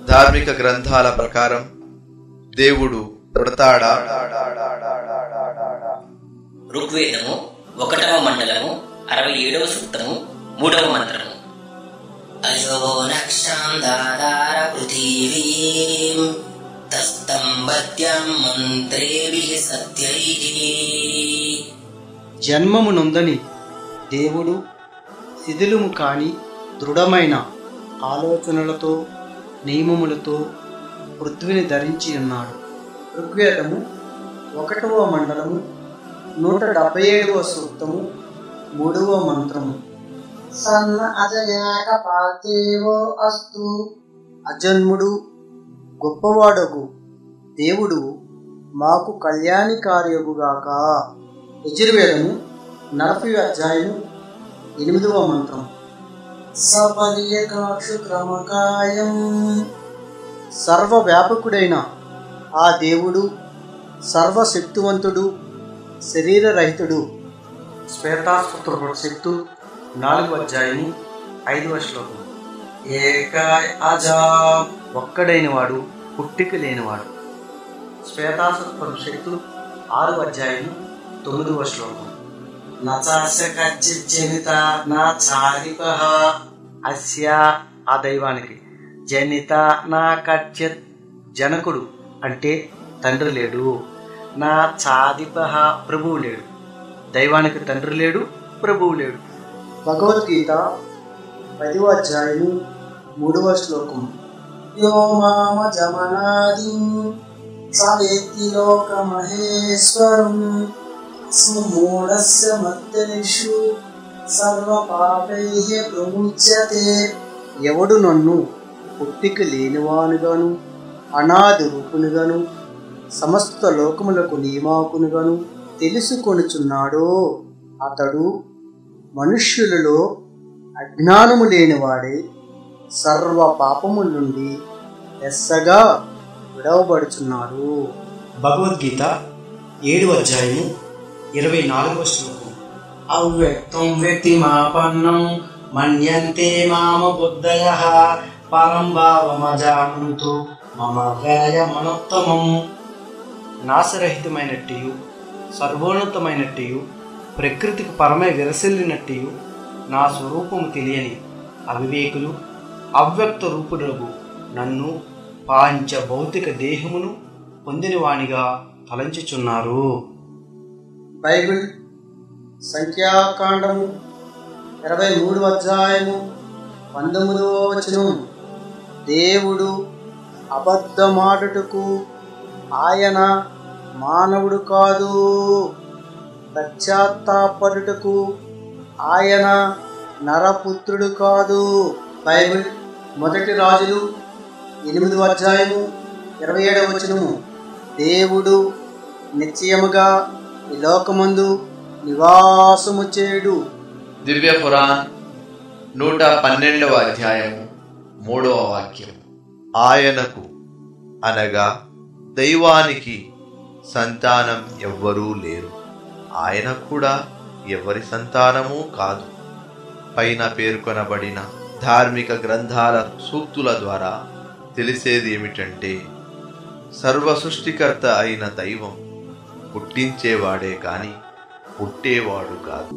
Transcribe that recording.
ధార్మిక గ్రంథాల ప్రకారం దేవుడు పుడతాడా? ఋగ్వేదము 1వ మండలము 67వ సూక్తము 3వ మంత్రము. అయో నక్షాందార పృథివీం తస్తంబత్యం మంత్రేభిః సత్యైః. జన్మము నొందని దేవుడు శిథిలము కాని దృఢమైన ఆలోచనలతో నియమములతో పృథ్వీని ధరించి ఉన్నాడు. ఋగ్వేదము 1వ మండలము 177వ సూక్తము 3వ మంత్రము. సన్న అజయాక పార్థేవో అస్తు. అజన్ముడు గొప్పవాడగు దేవుడు మాకు కళ్యాణికార్యగుగాక. యజుర్వేదము 40వ అధ్యాయము 8వ మంత్రం. సపర్యకాక్షు క్రమకాయం. సర్వవ్యాపకుడైన ఆ దేవుడు సర్వశక్తివంతుడు, శరీరరహితుడు. శ్వేతాస్త్రోపనిషత్తు 4వ అధ్యాయము 5వ శ్లోకం. ఏకాయ అజా. ఒక్కడైన వాడు, పుట్టిక లేనివాడు. శ్వేతాస్త్రోపనిషత్తు 6వ అధ్యాయము 9వ శ్లోకం. నచాశకచ్చిత నా చారిపః. అస్య ఆ దైవానికి జనిత నా కచ్చిత్. జనకుడు అంటే తండ్రి లేడు. నా చాదిపః ప్రభువు లేడు. దైవానికి తండ్రి లేడు, ప్రభువు లేడు. భగవద్గీత 10వ అధ్యాయము 3వ శ్లోకం. యో మామ జమనాదిం సవేత్తి లోకమహేశ్వరం మూఢస్య మత్తేషు సర్వపాపైః ప్రముచ్యతే. ఎవడు నన్ను పుట్టిక లేనివానుగాను, అనాది రూపునిగాను, సమస్త లోకములకు నియమాకునుగాను తెలుసుకొనుచున్నాడో అతడు మనుష్యులలో అజ్ఞానము లేనివాడే సర్వ పాపముల నుండి ఎస్సగా విడవబడుచున్నాడు. భగవద్గీత 7వ అధ్యాయము 24వ శ్లోకం. అవ్యక్తం వ్యక్తిమాపన్నం మన్యంతే మామ బుద్ధయః పరం భావమజానంతు మమ వ్యాయమనుత్తమం. నాశరహితమైనట్టియు సర్వోన్నతమైనట్టియు ప్రకృతికి పరమై విరసిల్లినట్టియు నా స్వరూపము తెలియని అవివేకులు అవ్యక్త రూపుడగు నన్ను పాంచ భౌతిక దేహమును పొందినవానిగా తలంచుచున్నారు. బైబిల్ సంఖ్యాకాండము 23వ అధ్యాయము 19వ వచనం. దేవుడు అబద్ధమాడుటకు ఆయన మానవుడు కాదు, పశ్చాత్తాపడుటకు ఆయన నరపుత్రుడు కాదు. బైబిల్ 1 రాజులు 8వ అధ్యాయము 27వ వచనము. దేవుడు నిశ్చయముగా ఈ లోకమందు నివాసము చేయుడు. దివ్య పురాణ్ 112వ అధ్యాయము 3వ వాక్యం. ఆయనకు అనగా దైవానికి సంతానం ఎవ్వరూ లేరు, ఆయన కూడా ఎవరి సంతానము కాదు. పైన పేర్కొనబడిన ధార్మిక గ్రంథాల సూక్తుల ద్వారా తెలిసేది ఏమిటంటే సర్వ సృష్టికర్త అయిన దైవం పుట్టించేవాడే కాని పుట్టేవాడు కాదు.